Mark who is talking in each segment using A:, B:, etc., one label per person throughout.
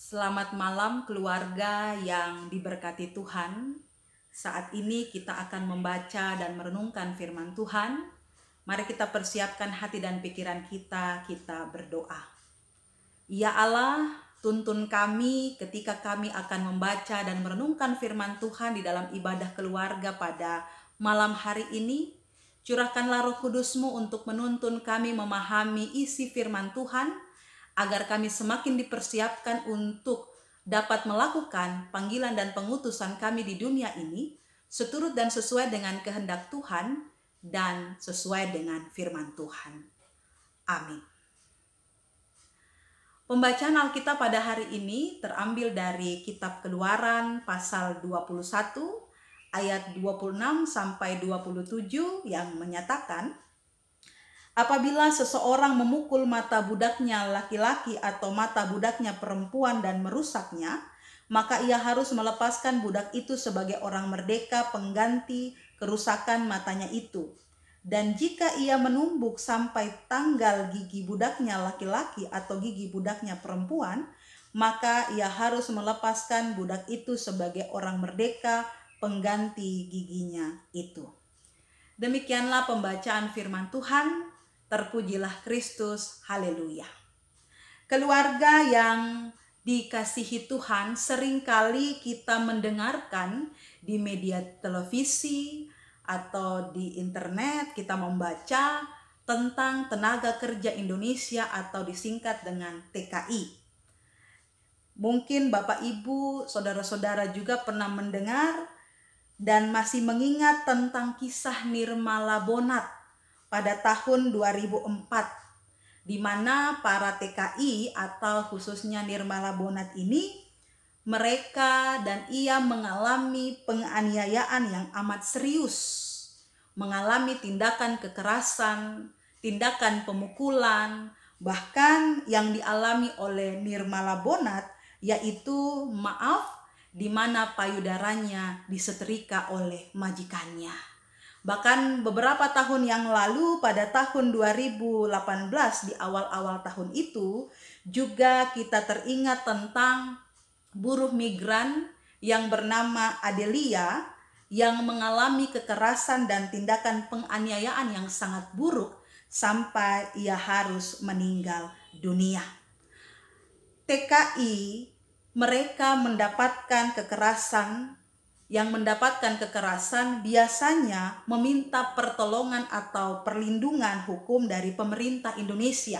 A: Selamat malam keluarga yang diberkati Tuhan. Saat ini kita akan membaca dan merenungkan firman Tuhan. Mari kita persiapkan hati dan pikiran kita berdoa. Ya Allah, tuntun kami ketika kami akan membaca dan merenungkan firman Tuhan di dalam ibadah keluarga pada malam hari ini. Curahkanlah Roh Kudus-Mu untuk menuntun kami memahami isi firman Tuhan, agar kami semakin dipersiapkan untuk dapat melakukan panggilan dan pengutusan kami di dunia ini seturut dan sesuai dengan kehendak Tuhan dan sesuai dengan firman Tuhan. Amin. Pembacaan Alkitab pada hari ini terambil dari kitab Keluaran pasal 21 ayat 26 sampai 27 yang menyatakan, apabila seseorang memukul mata budaknya laki-laki atau mata budaknya perempuan dan merusaknya, maka ia harus melepaskan budak itu sebagai orang merdeka pengganti kerusakan matanya itu. Dan jika ia menumbuk sampai tanggal gigi budaknya laki-laki atau gigi budaknya perempuan, maka ia harus melepaskan budak itu sebagai orang merdeka pengganti giginya itu. Demikianlah pembacaan firman Tuhan. Terpujilah Kristus, haleluya. Keluarga yang dikasihi Tuhan, seringkali kita mendengarkan di media televisi atau di internet, kita membaca tentang tenaga kerja Indonesia atau disingkat dengan TKI. Mungkin Bapak Ibu, saudara-saudara juga pernah mendengar dan masih mengingat tentang kisah Nirmala Bonat pada tahun 2004, di mana para TKI atau khususnya Nirmala Bonat ini, mereka dan ia mengalami penganiayaan yang amat serius, mengalami tindakan kekerasan, tindakan pemukulan, bahkan yang dialami oleh Nirmala Bonat yaitu di mana payudaranya disetrika oleh majikannya. Bahkan beberapa tahun yang lalu pada tahun 2018 di awal-awal tahun itu juga kita teringat tentang buruh migran yang bernama Adelia yang mengalami kekerasan dan tindakan penganiayaan yang sangat buruk sampai ia harus meninggal dunia. TKI mereka mendapatkan kekerasan. Yang mendapatkan kekerasan biasanya meminta pertolongan atau perlindungan hukum dari pemerintah Indonesia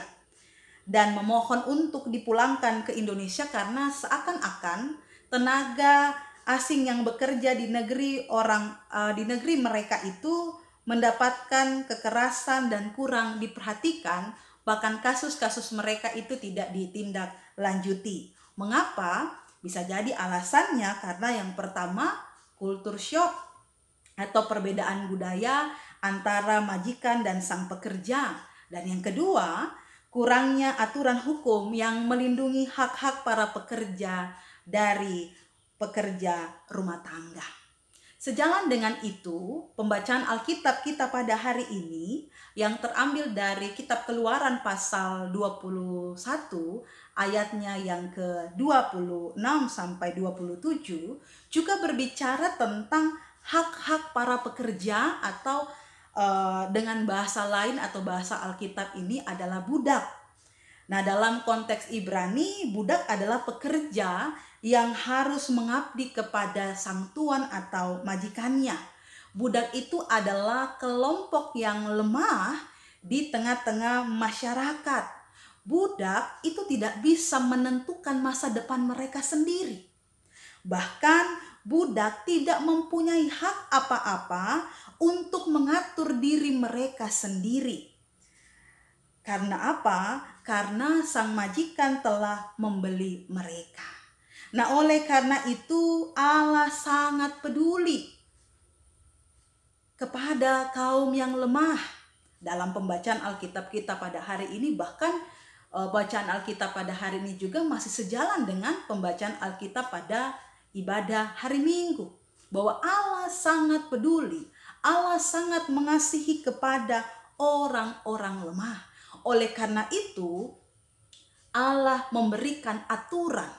A: dan memohon untuk dipulangkan ke Indonesia karena seakan-akan tenaga asing yang bekerja di negeri mereka itu mendapatkan kekerasan dan kurang diperhatikan, bahkan kasus-kasus mereka itu tidak ditindaklanjuti. Mengapa? Bisa jadi alasannya karena yang pertama, kultur shock atau perbedaan budaya antara majikan dan sang pekerja. Dan yang kedua, kurangnya aturan hukum yang melindungi hak-hak para pekerja dari pekerja rumah tangga. Sejalan dengan itu, pembacaan Alkitab kita pada hari ini yang terambil dari kitab Keluaran pasal 21 ayatnya yang ke-26 sampai 27 juga berbicara tentang hak-hak para pekerja atau dengan bahasa lain atau bahasa Alkitab ini adalah budak. Nah, dalam konteks Ibrani, budak adalah pekerja yang harus mengabdi kepada sang tuan atau majikannya. Budak itu adalah kelompok yang lemah di tengah-tengah masyarakat. Budak itu tidak bisa menentukan masa depan mereka sendiri. Bahkan budak tidak mempunyai hak apa-apa untuk mengatur diri mereka sendiri. Karena apa? Karena sang majikan telah membeli mereka. Nah, oleh karena itu Allah sangat peduli kepada kaum yang lemah. Dalam pembacaan Alkitab kita pada hari ini, bahkan bacaan Alkitab pada hari ini juga masih sejalan dengan pembacaan Alkitab pada ibadah hari Minggu. Bahwa Allah sangat peduli, Allah sangat mengasihi kepada orang-orang lemah. Oleh karena itu, Allah memberikan aturan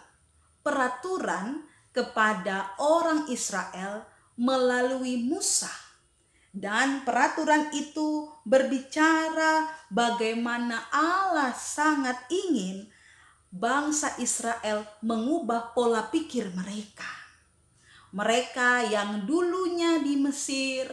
A: peraturan kepada orang Israel melalui Musa. Dan peraturan itu berbicara bagaimana Allah sangat ingin bangsa Israel mengubah pola pikir mereka. Mereka yang dulunya di Mesir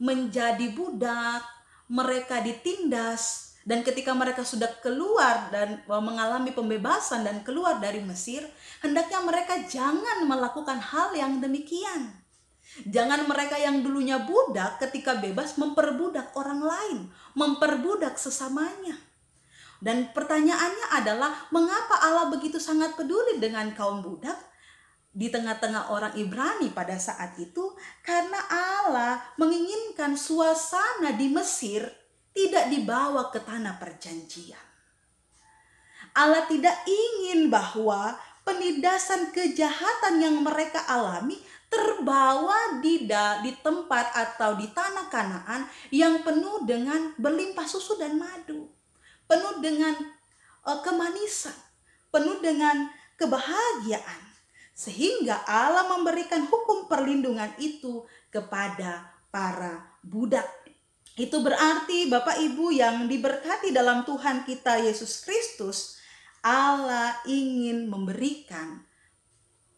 A: menjadi budak, mereka ditindas, dan ketika mereka sudah keluar dan mengalami pembebasan dan keluar dari Mesir, hendaknya mereka jangan melakukan hal yang demikian. Jangan mereka yang dulunya budak ketika bebas memperbudak orang lain, memperbudak sesamanya. Dan pertanyaannya adalah, mengapa Allah begitu sangat peduli dengan kaum budak di tengah-tengah orang Ibrani pada saat itu? Karena Allah menginginkan suasana di Mesir tidak dibawa ke tanah perjanjian. Allah tidak ingin bahwa penindasan kejahatan yang mereka alami terbawa di tempat atau di tanah Kanaan yang penuh dengan berlimpah susu dan madu, penuh dengan kemanisan, penuh dengan kebahagiaan. Sehingga Allah memberikan hukum perlindungan itu kepada para budak. Itu berarti Bapak Ibu yang diberkati dalam Tuhan kita Yesus Kristus, Allah ingin memberikan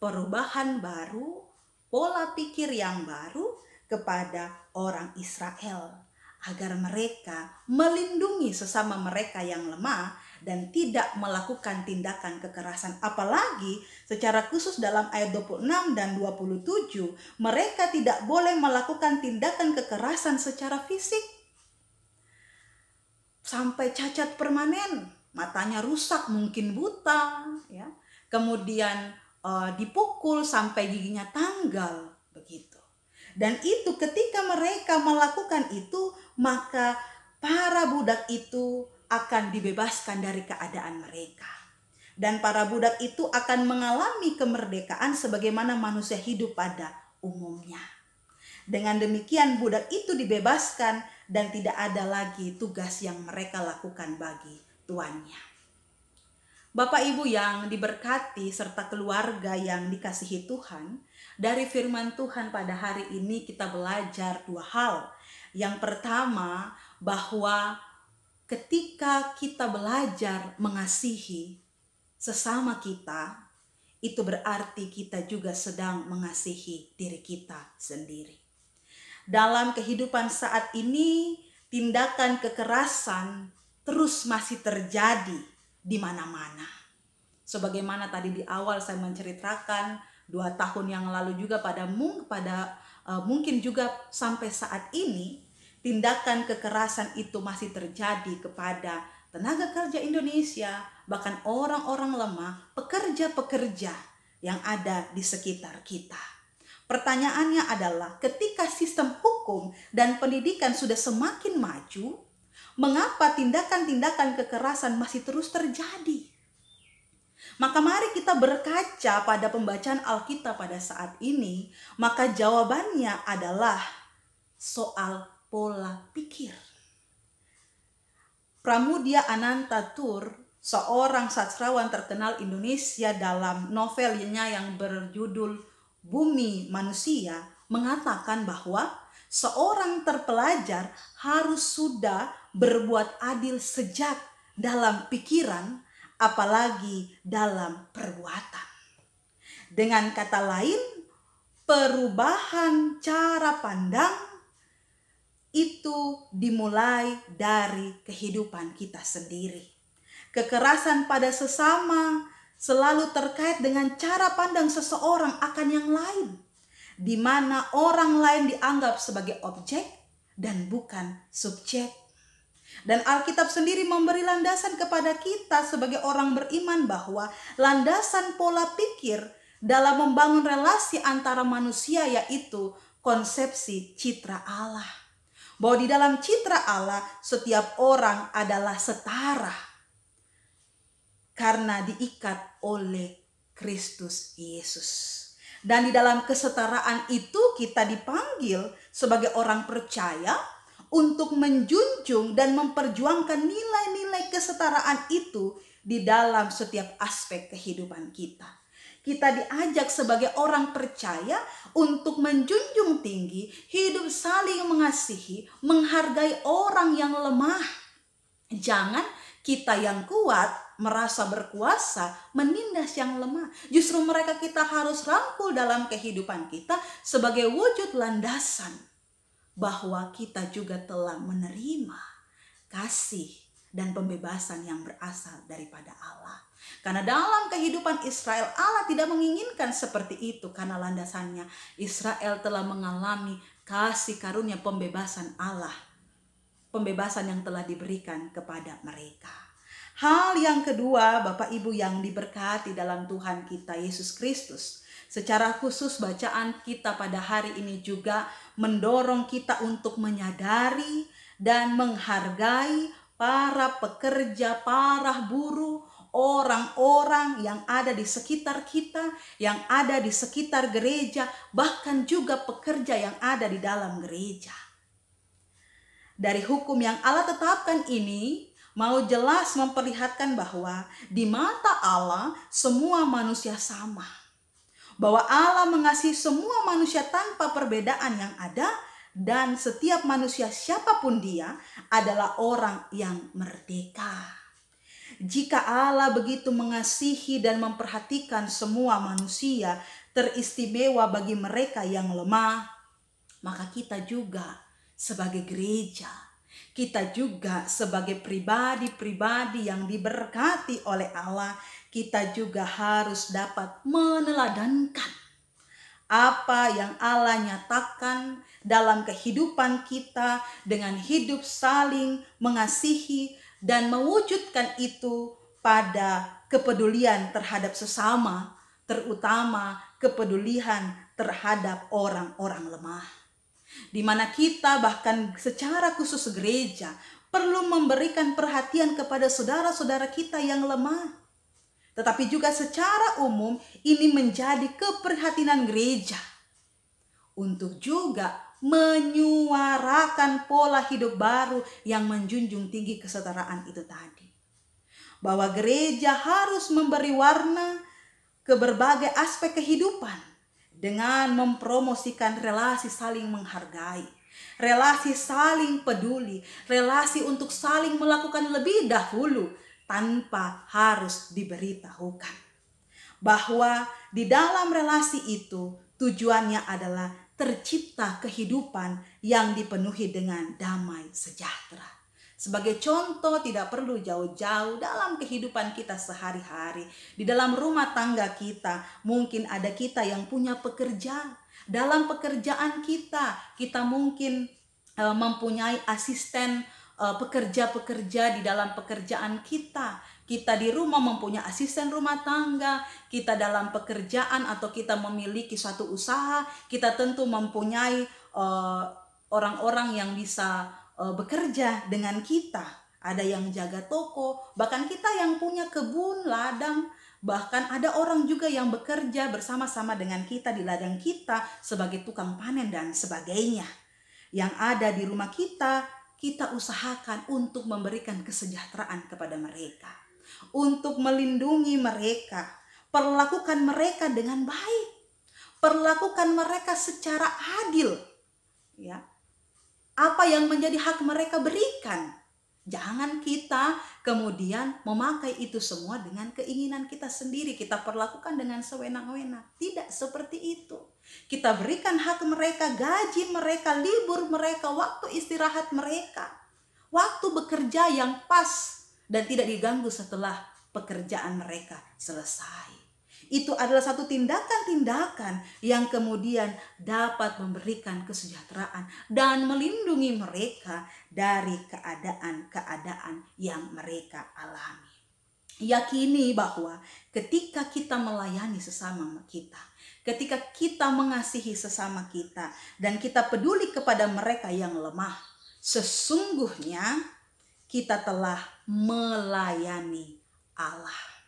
A: perubahan baru, pola pikir yang baru kepada orang Israel, agar mereka melindungi sesama mereka yang lemah dan tidak melakukan tindakan kekerasan. Apalagi secara khusus dalam ayat 26 dan 27, mereka tidak boleh melakukan tindakan kekerasan secara fisik. Sampai cacat permanen, matanya rusak, mungkin buta, ya. Kemudian dipukul sampai giginya tanggal, begitu. Dan itu ketika mereka melakukan itu, maka para budak itu akan dibebaskan dari keadaan mereka. Dan para budak itu akan mengalami kemerdekaan sebagaimana manusia hidup pada umumnya. Dengan demikian budak itu dibebaskan dan tidak ada lagi tugas yang mereka lakukan bagi tuannya. Bapak Ibu yang diberkati serta keluarga yang dikasihi Tuhan, dari firman Tuhan pada hari ini kita belajar dua hal. Yang pertama, bahwa ketika kita belajar mengasihi sesama kita, itu berarti kita juga sedang mengasihi diri kita sendiri. Dalam kehidupan saat ini, tindakan kekerasan terus masih terjadi di mana-mana. Sebagaimana tadi di awal saya menceritakan, 2 tahun yang lalu juga mungkin juga sampai saat ini, tindakan kekerasan itu masih terjadi kepada tenaga kerja Indonesia, bahkan orang-orang lemah, pekerja-pekerja yang ada di sekitar kita. Pertanyaannya adalah, ketika sistem hukum dan pendidikan sudah semakin maju, mengapa tindakan-tindakan kekerasan masih terus terjadi? Maka mari kita berkaca pada pembacaan Alkitab pada saat ini, maka jawabannya adalah soal pola pikir. Pramudia Anantatur, seorang sastrawan terkenal Indonesia, dalam novelnya yang berjudul Bumi Manusia, mengatakan bahwa seorang terpelajar harus sudah berbuat adil sejak dalam pikiran, apalagi dalam perbuatan. Dengan kata lain, perubahan cara pandang itu dimulai dari kehidupan kita sendiri. Kekerasan pada sesama selalu terkait dengan cara pandang seseorang akan yang lain, di mana orang lain dianggap sebagai objek dan bukan subjek. Dan Alkitab sendiri memberi landasan kepada kita sebagai orang beriman bahwa landasan pola pikir dalam membangun relasi antara manusia yaitu konsepsi citra Allah. Bahwa di dalam citra Allah setiap orang adalah setara karena diikat oleh Kristus Yesus. Dan di dalam kesetaraan itu kita dipanggil sebagai orang percaya untuk menjunjung dan memperjuangkan nilai-nilai kesetaraan itu di dalam setiap aspek kehidupan kita. Kita diajak sebagai orang percaya untuk menjunjung tinggi, hidup saling mengasihi, menghargai orang yang lemah. Jangan kita yang kuat merasa berkuasa menindas yang lemah. Justru mereka kita harus rangkul dalam kehidupan kita sebagai wujud landasan bahwa kita juga telah menerima kasih dan pembebasan yang berasal daripada Allah. Karena dalam kehidupan Israel, Allah tidak menginginkan seperti itu, karena landasannya Israel telah mengalami kasih karunia pembebasan Allah, pembebasan yang telah diberikan kepada mereka. Hal yang kedua, Bapak Ibu yang diberkati dalam Tuhan kita Yesus Kristus, secara khusus bacaan kita pada hari ini juga mendorong kita untuk menyadari dan menghargai para pekerja, para buruh, orang-orang yang ada di sekitar kita, yang ada di sekitar gereja, bahkan juga pekerja yang ada di dalam gereja. Dari hukum yang Allah tetapkan ini, mau jelas memperlihatkan bahwa di mata Allah semua manusia sama. Bahwa Allah mengasihi semua manusia tanpa perbedaan yang ada, dan setiap manusia siapapun dia adalah orang yang merdeka. Jika Allah begitu mengasihi dan memperhatikan semua manusia, teristimewa bagi mereka yang lemah, maka kita juga sebagai gereja, kita juga sebagai pribadi-pribadi yang diberkati oleh Allah, kita juga harus dapat meneladankan apa yang Allah nyatakan dalam kehidupan kita dengan hidup saling mengasihi dan mewujudkan itu pada kepedulian terhadap sesama, terutama kepedulian terhadap orang-orang lemah. Di mana kita bahkan secara khusus gereja perlu memberikan perhatian kepada saudara-saudara kita yang lemah. Tetapi juga secara umum ini menjadi keprihatinan gereja untuk juga menyuarakan pola hidup baru yang menjunjung tinggi kesetaraan itu tadi. Bahwa gereja harus memberi warna ke berbagai aspek kehidupan dengan mempromosikan relasi saling menghargai, relasi saling peduli, relasi untuk saling melakukan lebih dahulu tanpa harus diberitahukan. Bahwa di dalam relasi itu tujuannya adalah tercipta kehidupan yang dipenuhi dengan damai sejahtera. Sebagai contoh, tidak perlu jauh-jauh dalam kehidupan kita sehari-hari. Di dalam rumah tangga kita, mungkin ada kita yang punya pekerja. Dalam pekerjaan kita mungkin mempunyai asisten pekerja-pekerja di dalam pekerjaan kita. Kita di rumah mempunyai asisten rumah tangga, kita dalam pekerjaan atau kita memiliki suatu usaha, kita tentu mempunyai orang-orang yang bisa bekerja dengan kita. Ada yang jaga toko, bahkan kita yang punya kebun, ladang, bahkan ada orang juga yang bekerja bersama-sama dengan kita di ladang kita sebagai tukang panen dan sebagainya. Yang ada di rumah kita usahakan untuk memberikan kesejahteraan kepada mereka, untuk melindungi mereka, perlakukan mereka dengan baik, perlakukan mereka secara adil, ya. Apa yang menjadi hak mereka berikan. Jangan kita kemudian memakai itu semua dengan keinginan kita sendiri, kita perlakukan dengan sewenang-wenang. Tidak seperti itu. Kita berikan hak mereka, gaji mereka, libur mereka, waktu istirahat mereka, waktu bekerja yang pas dan tidak diganggu setelah pekerjaan mereka selesai. Itu adalah satu tindakan-tindakan yang kemudian dapat memberikan kesejahteraan dan melindungi mereka dari keadaan-keadaan yang mereka alami. Yakini bahwa ketika kita melayani sesama kita, ketika kita mengasihi sesama kita, dan kita peduli kepada mereka yang lemah, sesungguhnya kita telah melayani Allah.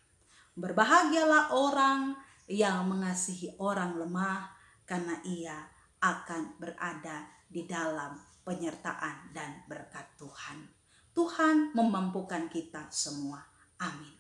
A: Berbahagialah orang yang mengasihi orang lemah, karena ia akan berada di dalam penyertaan dan berkat Tuhan. Tuhan memampukan kita semua. Amin.